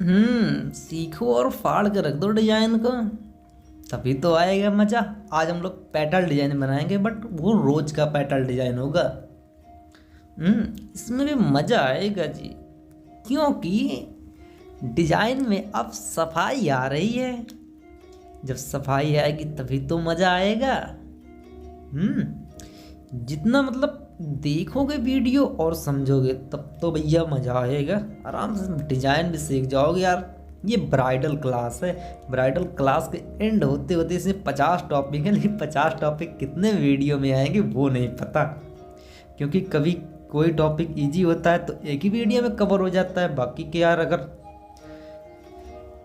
सीखो और फाड़ के रख दो डिजाइन को, तभी तो आएगा मजा। आज हम लोग पेटल डिजाइन बनाएंगे, बट वो रोज का पेटल डिजाइन होगा। इसमें भी मजा आएगा जी, क्योंकि डिजाइन में अब सफाई आ रही है। जब सफाई आएगी तभी तो मजा आएगा। जितना मतलब देखोगे वीडियो और समझोगे तब तो भैया मजा आएगा। आराम से डिजाइन भी सीख जाओगे यार। ये ब्राइडल क्लास है, ब्राइडल क्लास के एंड होते होते इसमें 50 टॉपिक है, लेकिन 50 टॉपिक कितने वीडियो में आएंगे वो नहीं पता, क्योंकि कभी कोई टॉपिक इजी होता है तो एक ही वीडियो में कवर हो जाता है। बाकी के यार अगर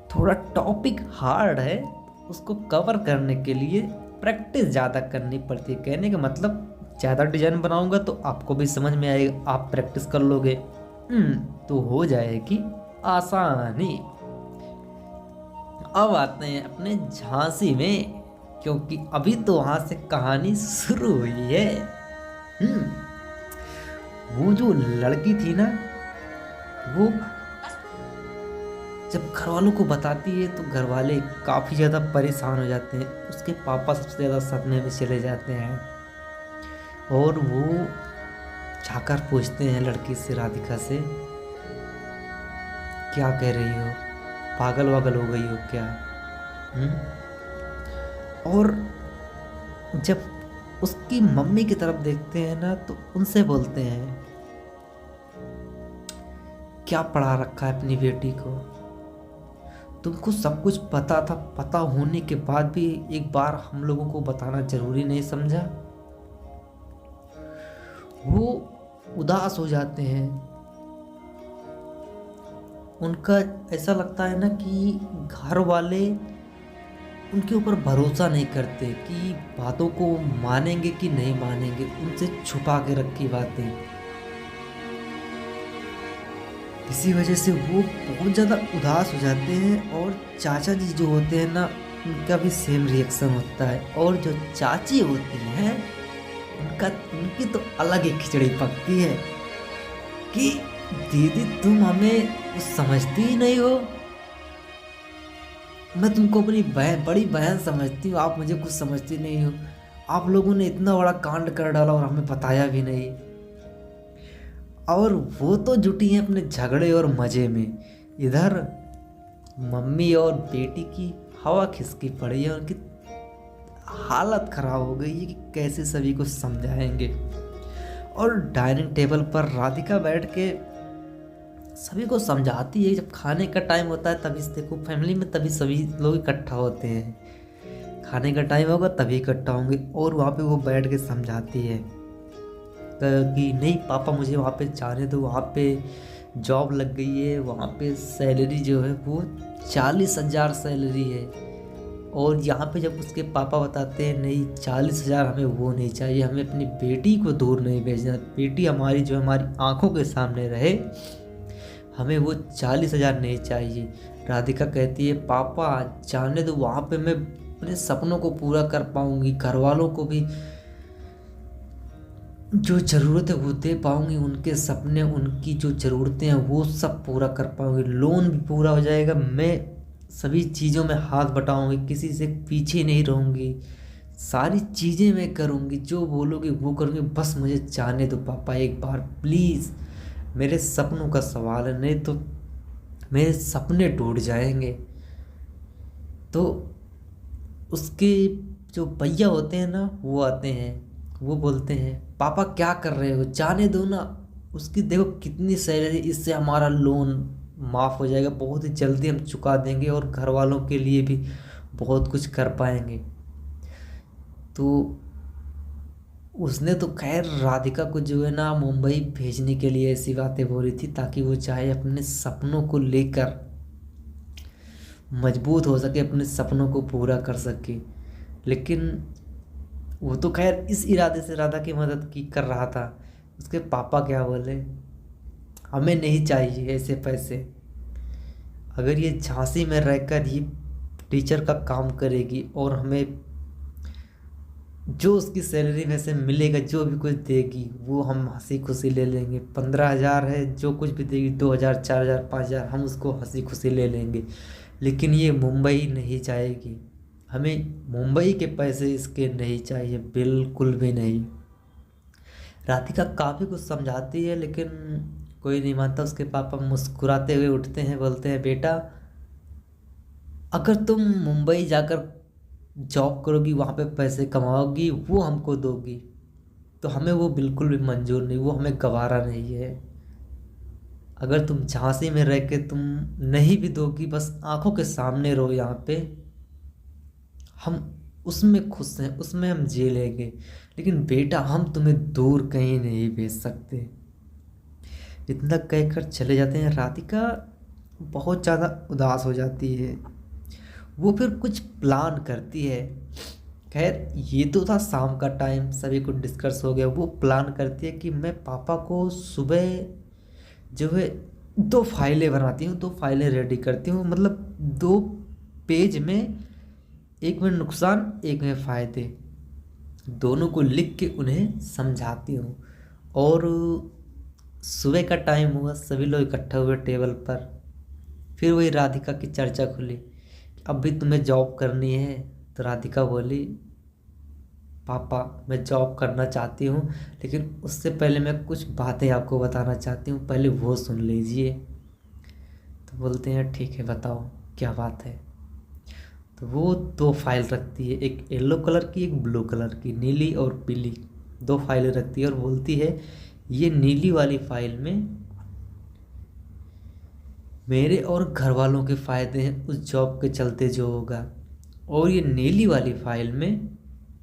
थोड़ा टॉपिक हार्ड है उसको कवर करने के लिए प्रैक्टिस ज़्यादा करनी पड़ती है। कहने का मतलब ज़्यादा डिजाइन बनाऊंगा तो आपको भी समझ में आएगा, आप प्रैक्टिस कर लोगे तो हो जाएगी आसानी। अब आते हैं अपने झांसी में, क्योंकि अभी तो वहां से कहानी शुरू हुई है। वो जो लड़की थी ना, वो जब घर वालों को बताती है तो घर वाले काफ़ी ज़्यादा परेशान हो जाते हैं। उसके पापा सबसे ज़्यादा सदमे में चले जाते हैं और वो जाकर पूछते हैं लड़की से, राधिका से, क्या कह रही हो, पागल वागल हो गई हो क्या? और जब उसकी मम्मी की तरफ देखते हैं ना तो उनसे बोलते हैं, क्या पढ़ा रखा है अपनी बेटी को? तुमको सब कुछ पता था, पता होने के बाद भी एक बार हम लोगों को बताना जरूरी नहीं समझा? वो उदास हो जाते हैं। उनका ऐसा लगता है ना कि घर वाले उनके ऊपर भरोसा नहीं करते कि बातों को मानेंगे कि नहीं मानेंगे, उनसे छुपा के रखी बातें। इसी वजह से वो बहुत ज़्यादा उदास हो जाते हैं। और चाचा जी जो होते हैं ना, उनका भी सेम रिएक्शन होता है। और जो चाची होती हैं उनकी तो अलग ही खिचड़ी पकती है कि दीदी तुम हमें कुछ समझती ही नहीं हो। मैं तुमको अपनी बहन, बड़ी बहन समझती हूँ, आप मुझे कुछ समझती नहीं हो। आप लोगों ने इतना बड़ा कांड कर डाला और हमें बताया भी नहीं। और वो तो जुटी हैं अपने झगड़े और मज़े में। इधर मम्मी और बेटी की हवा खिसकी पड़ी है, उनकी हालत ख़राब हो गई है कि कैसे सभी को समझाएंगे। और डाइनिंग टेबल पर राधिका बैठ के सभी को समझाती है। जब खाने का टाइम होता है तभी, देखो फैमिली में तभी सभी लोग इकट्ठा होते हैं, खाने का टाइम होगा तभी इकट्ठा होंगे। और वहाँ पे वो बैठ के समझाती है कि नहीं पापा मुझे वहाँ पे जाने दो, वहाँ पे जॉब लग गई है, वहाँ पे सैलरी जो है वो 40,000 सैलरी है। और यहाँ पे जब उसके पापा बताते हैं नहीं 40,000 हमें वो नहीं चाहिए, हमें अपनी बेटी को दूर नहीं भेजना, बेटी हमारी जो हमारी आंखों के सामने रहे, हमें वो 40,000 नहीं चाहिए। राधिका कहती है पापा जाने दो, वहाँ पे मैं अपने सपनों को पूरा कर पाऊँगी, घर वालों को भी जो ज़रूरत है वो दे पाऊँगी, उनके सपने, उनकी जो ज़रूरतें हैं वो सब पूरा कर पाऊँगी, लोन भी पूरा हो जाएगा, मैं सभी चीज़ों में हाथ बटाऊँगी, किसी से पीछे नहीं रहूँगी, सारी चीज़ें मैं करूँगी, जो बोलोगे वो करूँगी, बस मुझे जाने दो पापा एक बार प्लीज़। मेरे सपनों का सवाल है, नहीं तो मेरे सपने टूट जाएंगे। तो उसके जो भैया होते हैं ना वो आते हैं, वो बोलते हैं पापा क्या कर रहे हो, जाने दो ना, उसकी देखो कितनी सैलरी, इससे हमारा लोन माफ़ हो जाएगा, बहुत ही जल्दी हम चुका देंगे और घर वालों के लिए भी बहुत कुछ कर पाएंगे। तो उसने तो खैर राधिका को जो है ना मुंबई भेजने के लिए ऐसी बातें बोली थी ताकि वो चाहे अपने सपनों को लेकर मजबूत हो सके, अपने सपनों को पूरा कर सके। लेकिन वो तो खैर इस इरादे से राधा की मदद की कर रहा था। उसके पापा क्या बोले, हमें नहीं चाहिए ऐसे पैसे, अगर ये झांसी में रहकर ये टीचर का काम करेगी और हमें जो उसकी सैलरी में से मिलेगा, जो भी कुछ देगी वो हम हंसी खुशी ले लेंगे। 15,000 है, जो कुछ भी देगी, 2,000, 4,000, 5,000, हम उसको हंसी खुशी ले लेंगे। लेकिन ये मुंबई नहीं जाएगी। हमें मुंबई के पैसे इसके नहीं चाहिए, बिल्कुल भी नहीं। राधिका काफ़ी कुछ समझाती है लेकिन कोई नहीं मानता। उसके पापा मुस्कुराते हुए उठते हैं, बोलते हैं, बेटा अगर तुम मुंबई जाकर जॉब करोगी, वहाँ पे पैसे कमाओगी, वो हमको दोगी, तो हमें वो बिल्कुल भी मंजूर नहीं, वो हमें गवारा नहीं है। अगर तुम झांसी में रह के तुम नहीं भी दोगी, बस आंखों के सामने रहो यहाँ पे, हम उसमें खुश हैं, उसमें हम जी लेंगे। लेकिन बेटा हम तुम्हें दूर कहीं नहीं भेज सकते। इतना कहकर चले जाते हैं। राधिका बहुत ज़्यादा उदास हो जाती है। वो फिर कुछ प्लान करती है। खैर ये तो था शाम का टाइम, सभी कुछ डिस्कस हो गया। वो प्लान करती है कि मैं पापा को सुबह जो है 2 फाइलें बनाती हूँ, 2 फाइलें रेडी करती हूँ, मतलब 2 पेज में, एक में नुकसान एक में फ़ायदे, दोनों को लिख के उन्हें समझाती हूँ। और सुबह का टाइम हुआ, सभी लोग इकट्ठा हुए टेबल पर। फिर वही राधिका की चर्चा खुली, अब भी तुम्हें जॉब करनी है? तो राधिका बोली, पापा मैं जॉब करना चाहती हूँ, लेकिन उससे पहले मैं कुछ बातें आपको बताना चाहती हूँ, पहले वो सुन लीजिए। तो बोलते हैं, ठीक है बताओ क्या बात है। तो वो 2 फाइल रखती है, एक येलो कलर की, एक ब्लू कलर की, नीली और पीली, 2 फाइलें रखती है। और बोलती है, ये नीली वाली फाइल में मेरे और घर वालों के फ़ायदे हैं उस जॉब के चलते जो होगा, और ये नीली वाली फाइल में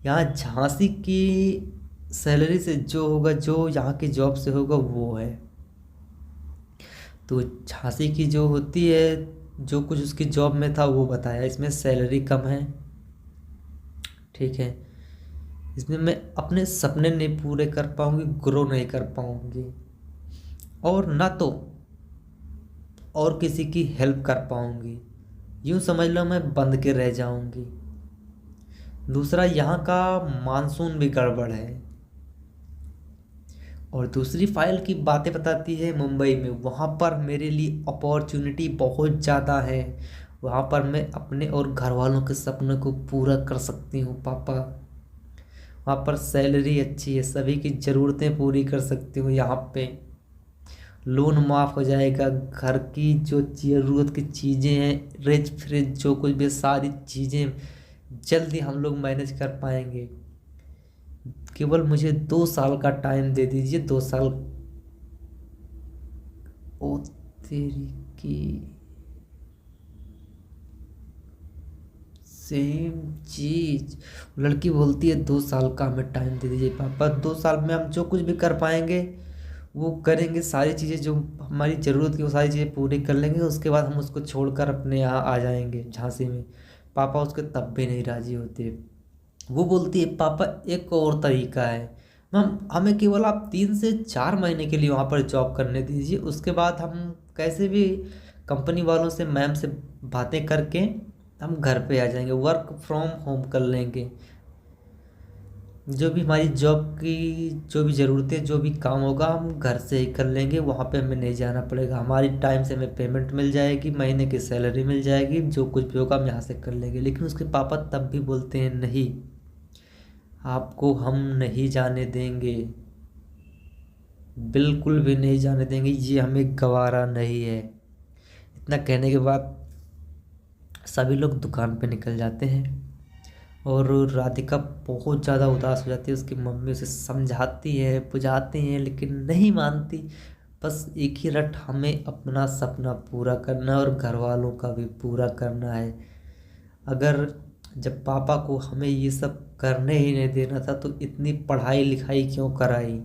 यहाँ झांसी की सैलरी से जो होगा, जो यहाँ की जॉब से होगा वो है। तो झांसी की जो होती है, जो कुछ उसकी जॉब में था वो बताया, इसमें सैलरी कम है, ठीक है, इसमें मैं अपने सपने नहीं पूरे कर पाऊँगी, ग्रो नहीं कर पाऊँगी, और ना तो और किसी की हेल्प कर पाऊँगी, यूँ समझ लो मैं बंद के रह जाऊँगी। दूसरा, यहाँ का मानसून भी गड़बड़ है। और दूसरी फाइल की बातें बताती है मुंबई में, वहाँ पर मेरे लिए अपॉर्चुनिटी बहुत ज़्यादा है, वहाँ पर मैं अपने और घर वालों के सपनों को पूरा कर सकती हूँ पापा। वहाँ पर सैलरी अच्छी है, सभी की ज़रूरतें पूरी कर सकती हूँ। यहाँ पे लोन माफ़ हो जाएगा, घर की जो ज़रूरत की चीज़ें हैं, रिच फ्रिज जो कुछ भी, सारी चीज़ें जल्दी हम लोग मैनेज कर पाएंगे। केवल मुझे 2 साल का टाइम दे दीजिए, 2 साल। ओ तेरी की सेम चीज। लड़की बोलती है, 2 साल का हमें टाइम दे दीजिए पापा, 2 साल में हम जो कुछ भी कर पाएंगे वो करेंगे, सारी चीज़ें जो हमारी ज़रूरत की वो सारी चीज़ें पूरी कर लेंगे, उसके बाद हम उसको छोड़कर अपने यहाँ आ जाएंगे झांसी में। पापा उसके तब भी नहीं राज़ी होते। वो बोलती है, पापा एक और तरीका है, मैम हमें केवल आप 3 से 4 महीने के लिए वहाँ पर जॉब करने दीजिए, उसके बाद हम कैसे भी कंपनी वालों से, मैम से बातें करके हम घर पे आ जाएंगे, वर्क फ्रॉम होम कर लेंगे, जो भी हमारी जॉब की जो भी ज़रूरतें, जो भी काम होगा हम घर से ही कर लेंगे, वहाँ पे हमें नहीं जाना पड़ेगा, हमारी टाइम से हमें पेमेंट मिल जाएगी, महीने की सैलरी मिल जाएगी, जो कुछ भी होगा हम यहाँ से कर लेंगे। लेकिन उसके पापा तब भी बोलते हैं, नहीं आपको हम नहीं जाने देंगे, बिल्कुल भी नहीं जाने देंगे, ये हमें गवारा नहीं है। इतना कहने के बाद सभी लोग दुकान पे निकल जाते हैं और राधिका बहुत ज़्यादा उदास हो जाती है। उसकी मम्मी उसे समझाती है, बुझाती हैं, लेकिन नहीं मानती। बस एक ही रट, हमें अपना सपना पूरा करना है और घर वालों का भी पूरा करना है। अगर जब पापा को हमें ये सब करने ही नहीं देना था तो इतनी पढ़ाई लिखाई क्यों कराई,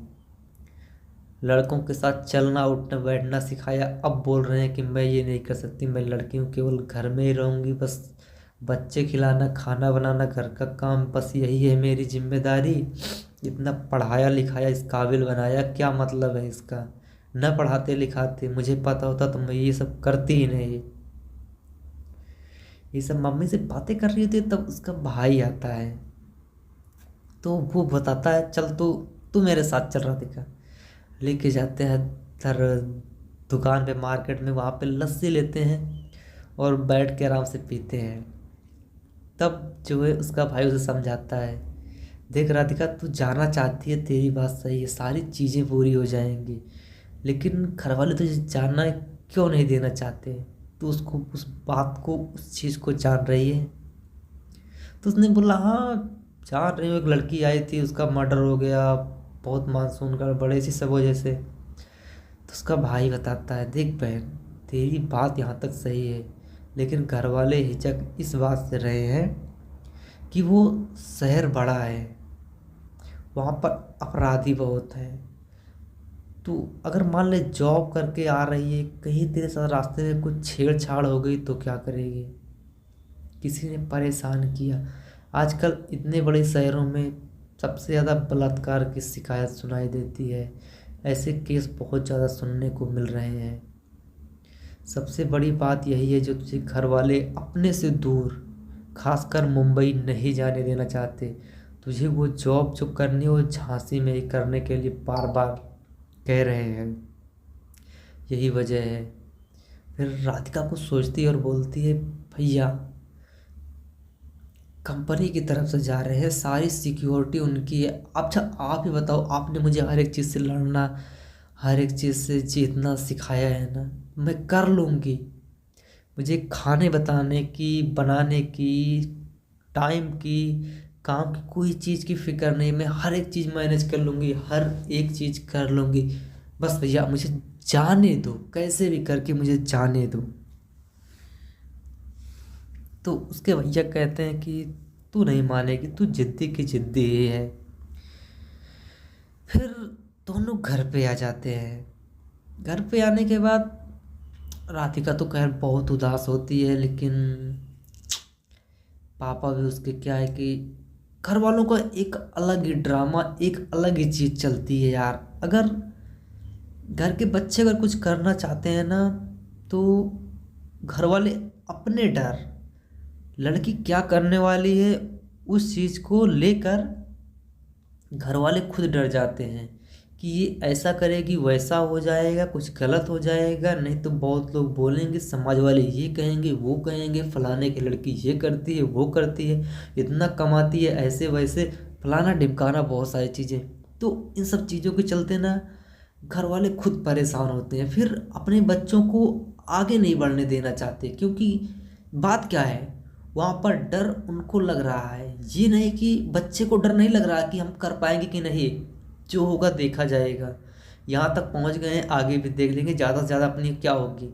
लड़कों के साथ चलना उठना बैठना सिखाया, अब बोल रहे हैं कि मैं ये नहीं कर सकती, मैं लड़की हूँ, केवल घर में ही रहूँगी, बस बच्चे खिलाना, खाना बनाना, घर का काम, बस यही है मेरी जिम्मेदारी। इतना पढ़ाया लिखाया, इस काबिल बनाया, क्या मतलब है इसका? न पढ़ाते लिखाते मुझे पता होता तो मैं ये सब करती ही नहीं। ये सब मम्मी से बातें कर रही होती है, तब उसका भाई आता है। तो वो बताता है चल तू तू मेरे साथ चल राधिका। लेके जाते हैं इधर दुकान पे, मार्केट में, वहाँ पे लस्सी लेते हैं और बैठ के आराम से पीते हैं। तब जो है उसका भाई उसे समझाता है, देख राधिका तू जाना चाहती है, तेरी बात सही है, सारी चीज़ें पूरी हो जाएंगी, लेकिन घर वाले तुझे जानना क्यों नहीं देना चाहते। तू उसको उस बात को उस चीज़ को जान रही है। तो उसने बोला हाँ जान रही हूँ, एक लड़की आई थी उसका मर्डर हो गया, बहुत मानसून का बड़े सी सब वजह से। तो उसका भाई बताता है देख बहन तेरी बात यहाँ तक सही है, लेकिन घर वाले हिचक इस बात से रहे हैं कि वो शहर बड़ा है, वहाँ पर अपराधी बहुत है। तो अगर मान ले जॉब करके आ रही है, कहीं तेरे साथ रास्ते में कुछ छेड़छाड़ हो गई तो क्या करेगी। किसी ने परेशान किया, आजकल इतने बड़े शहरों में सबसे ज़्यादा बलात्कार की शिकायत सुनाई देती है, ऐसे केस बहुत ज़्यादा सुनने को मिल रहे हैं। सबसे बड़ी बात यही है जो तुझे घर वाले अपने से दूर, खासकर मुंबई नहीं जाने देना चाहते। तुझे वो जॉब जो करनी है वो झांसी में ही करने के लिए बार बार कह रहे हैं, यही वजह है। फिर राधिका कुछ सोचती है और बोलती है भैया कंपनी की तरफ से जा रहे हैं, सारी सिक्योरिटी उनकी है। अच्छा आप ही बताओ, आपने मुझे हर एक चीज़ से लड़ना, हर एक चीज़ से जीतना सिखाया है ना, मैं कर लूँगी। मुझे खाने बताने की, बनाने की, टाइम की, काम की कोई चीज़ की फ़िक्र नहीं, मैं हर एक चीज़ मैनेज कर लूँगी, हर एक चीज़ कर लूँगी। बस भैया मुझे जाने दो, कैसे भी करके मुझे जाने दो। तो उसके भैया कहते हैं कि तू नहीं मानेगी, तू जिद्दी की जिद्दी ही है। फिर दोनों घर पे आ जाते हैं। घर पे आने के बाद राधिका तो खैर बहुत उदास होती है, लेकिन पापा भी उसके क्या है कि घर वालों का एक अलग ही ड्रामा, एक अलग ही चीज़ चलती है यार। अगर घर के बच्चे अगर कुछ करना चाहते हैं ना, तो घर वाले अपने डर, लड़की क्या करने वाली है उस चीज़ को लेकर घर वाले खुद डर जाते हैं कि ये ऐसा करेगी वैसा हो जाएगा, कुछ गलत हो जाएगा, नहीं तो बहुत लोग बोलेंगे, समाज वाले ये कहेंगे वो कहेंगे, फलाने की लड़की ये करती है वो करती है, इतना कमाती है, ऐसे वैसे फलाना ढिमकाना, बहुत सारी चीज़ें। तो इन सब चीज़ों के चलते ना घर वाले खुद परेशान होते हैं, फिर अपने बच्चों को आगे नहीं बढ़ने देना चाहते। क्योंकि बात क्या है, वहाँ पर डर उनको लग रहा है, ये नहीं कि बच्चे को डर नहीं लग रहा कि हम कर पाएंगे कि नहीं, जो होगा देखा जाएगा। यहाँ तक पहुँच गए हैं, आगे भी देख लेंगे, ज़्यादा से ज़्यादा अपनी क्या होगी,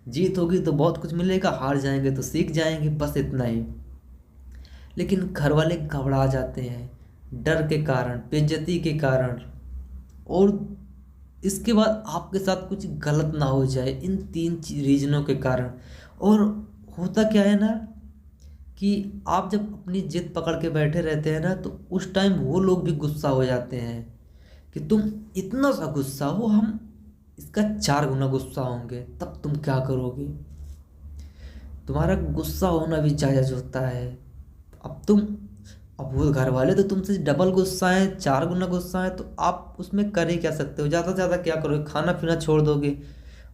जीत होगी तो बहुत कुछ मिलेगा, हार जाएंगे तो सीख जाएंगे, बस इतना ही। लेकिन घर वाले घबरा जाते हैं डर के कारण, बेइज्जती के कारण, और इसके बाद आपके साथ कुछ गलत ना हो जाए, इन तीन रीजनों के कारण। और होता क्या है ना कि आप जब अपनी जिद पकड़ के बैठे रहते हैं ना, तो उस टाइम वो लोग भी गुस्सा हो जाते हैं कि तुम इतना सा गुस्सा हो, हम इसका 4 गुना गुस्सा होंगे, तब तुम क्या करोगे। तुम्हारा गुस्सा होना भी जायज़ होता है। अब वो घर वाले तो तुमसे डबल गुस्सा है, 4 गुना गुस्सा है, तो आप उसमें कर ही क्या सकते हो। ज़्यादा से ज़्यादा क्या करोगे, खाना पीना छोड़ दोगे,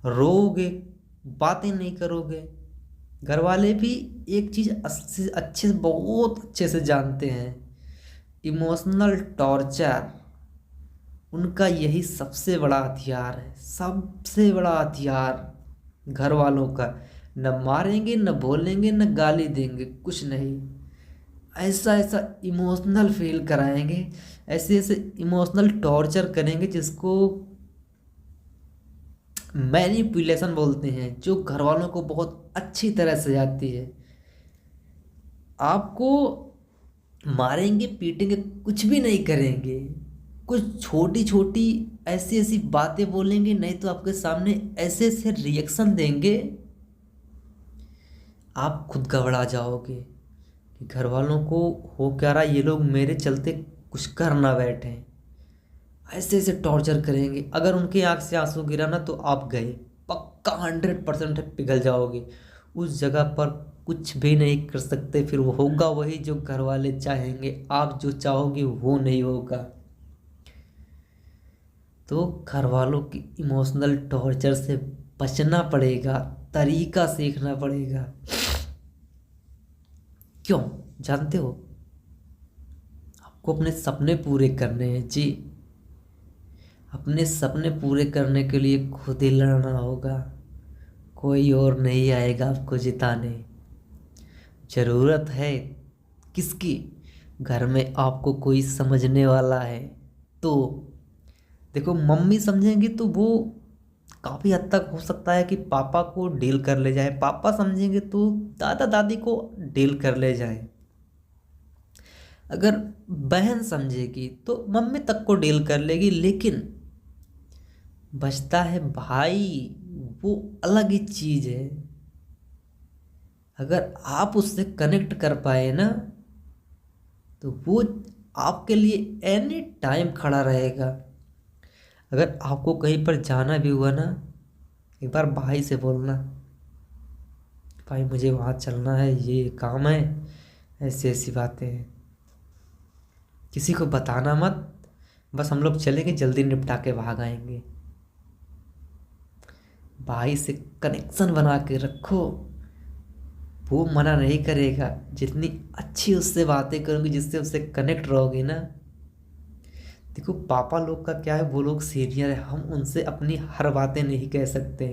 रोओगे, बातें नहीं करोगे। घर वाले भी एक चीज़ अच्छे से, बहुत अच्छे से जानते हैं, इमोशनल टॉर्चर उनका यही सबसे बड़ा हथियार है, सबसे बड़ा हथियार घर वालों का। न मारेंगे, न बोलेंगे, न गाली देंगे, कुछ नहीं, ऐसा ऐसा इमोशनल फील कराएंगे, ऐसे ऐसे इमोशनल टॉर्चर करेंगे जिसको मैनिपुलेशन बोलते हैं, जो घर वालों को बहुत अच्छी तरह से आती है। आपको मारेंगे, पीटेंगे, कुछ भी नहीं करेंगे, कुछ छोटी छोटी ऐसी ऐसी बातें बोलेंगे, नहीं तो आपके सामने ऐसे ऐसे रिएक्शन देंगे, आप खुद घबरा जाओगे कि घर वालों को हो क्या रहा, ये लोग मेरे चलते कुछ कर ना बैठे। ऐसे ऐसे टॉर्चर करेंगे, अगर उनकी आंख से आंसू गिरा ना तो आप गए, पक्का 100% पिघल जाओगे। उस जगह पर कुछ भी नहीं कर सकते, फिर वो होगा वही जो घर वाले चाहेंगे, आप जो चाहोगे वो नहीं होगा। तो घर वालों की इमोशनल टॉर्चर से बचना पड़ेगा, तरीका सीखना पड़ेगा। क्यों जानते हो? आपको अपने सपने पूरे करने हैं जी। अपने सपने पूरे करने के लिए खुद ही लड़ना होगा, कोई और नहीं आएगा आपको जिताने। ज़रूरत है किसकी? घर में आपको कोई समझने वाला है तो। देखो, मम्मी समझेंगी तो वो काफ़ी हद तक हो सकता है कि पापा को डील कर ले जाए, पापा समझेंगे तो दादा दादी को डील कर ले जाए। अगर बहन समझेगी तो मम्मी तक को डील कर लेगी, लेकिन बचता है भाई, वो अलग ही चीज़ है। अगर आप उससे कनेक्ट कर पाए ना तो वो आपके लिए एनी टाइम खड़ा रहेगा। अगर आपको कहीं पर जाना भी हुआ ना, एक बार भाई से बोलना, भाई मुझे वहाँ चलना है, ये काम है, ऐसी ऐसी बातें हैं। किसी को बताना मत, बस हम लोग चलेंगे, जल्दी निपटा के भाग आएंगे। भाई से कनेक्शन बना के रखो, वो मना नहीं करेगा। जितनी अच्छी उससे बातें करोगे, जिससे उससे कनेक्ट रहोगे ना। देखो, पापा लोग का क्या है, वो लोग सीनियर है, हम उनसे अपनी हर बातें नहीं कह सकते।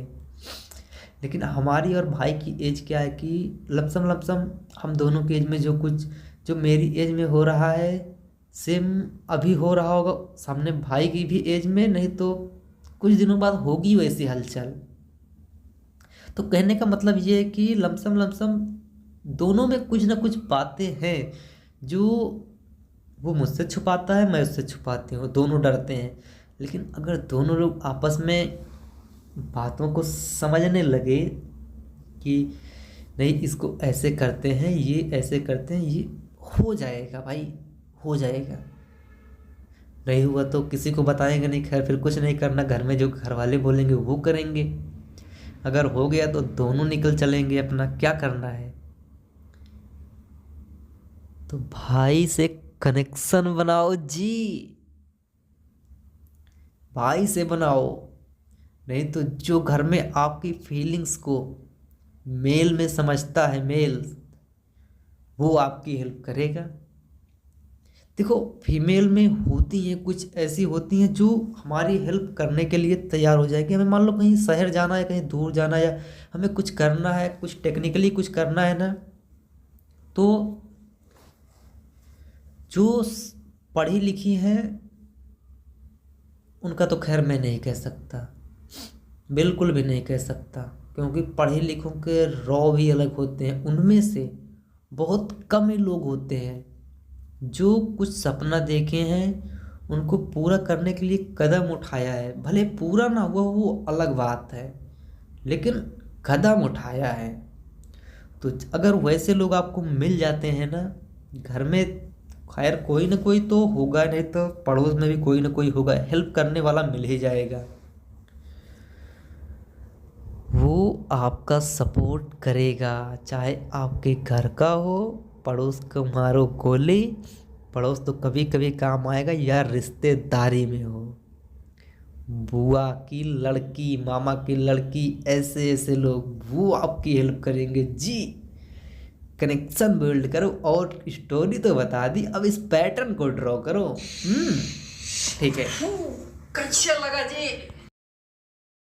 लेकिन हमारी और भाई की एज क्या है कि लमसम लमसम हम दोनों की एज में जो मेरी एज में हो रहा है, सेम अभी हो रहा होगा सामने भाई की भी एज में, नहीं तो कुछ दिनों बाद होगी वैसी हलचल। तो कहने का मतलब ये है कि लमसम लमसम दोनों में कुछ ना कुछ बातें हैं जो वो मुझसे छुपाता है, मैं उससे छुपाती हूँ, दोनों डरते हैं। लेकिन अगर दोनों लोग आपस में बातों को समझने लगे कि नहीं, इसको ऐसे करते हैं, ये ऐसे करते हैं, ये हो जाएगा भाई, हो जाएगा। नहीं हुआ तो किसी को बताएंगे नहीं, खैर फिर कुछ नहीं करना, घर में जो घर वाले बोलेंगे वो करेंगे। अगर हो गया तो दोनों निकल चलेंगे, अपना क्या करना है। तो भाई से कनेक्शन बनाओ जी, भाई से बनाओ। नहीं तो जो घर में आपकी फीलिंग्स को मेल में समझता है, मेल, वो आपकी हेल्प करेगा। देखो, फीमेल में होती हैं कुछ ऐसी होती हैं जो हमारी हेल्प करने के लिए तैयार हो जाएगी। हमें मान लो कहीं शहर जाना है, कहीं दूर जाना है, या हमें कुछ करना है, कुछ टेक्निकली कुछ करना है ना, तो जो पढ़ी लिखी हैं उनका तो खैर मैं नहीं कह सकता, बिल्कुल भी नहीं कह सकता, क्योंकि पढ़े लिखों के रॉ भी अलग होते हैं। उनमें से बहुत कम ही लोग होते हैं जो कुछ सपना देखे हैं, उनको पूरा करने के लिए कदम उठाया है। भले पूरा ना हुआ वो अलग बात है, लेकिन कदम उठाया है। तो अगर वैसे लोग आपको मिल जाते हैं ना, घर में खैर कोई ना कोई तो होगा, नहीं तो पड़ोस में भी कोई ना कोई होगा, हेल्प करने वाला मिल ही जाएगा। वो आपका सपोर्ट करेगा, चाहे आपके घर का हो, पड़ोस को मारो गोली, पड़ोस तो कभी कभी काम आएगा, या रिश्तेदारी में हो, बुआ की लड़की, मामा की लड़की, ऐसे ऐसे लोग वो आपकी हेल्प करेंगे जी। कनेक्शन बिल्ड करो, और स्टोरी तो बता दी, अब इस पैटर्न को ड्रॉ करो। ठीक है, कैसा लगा जी?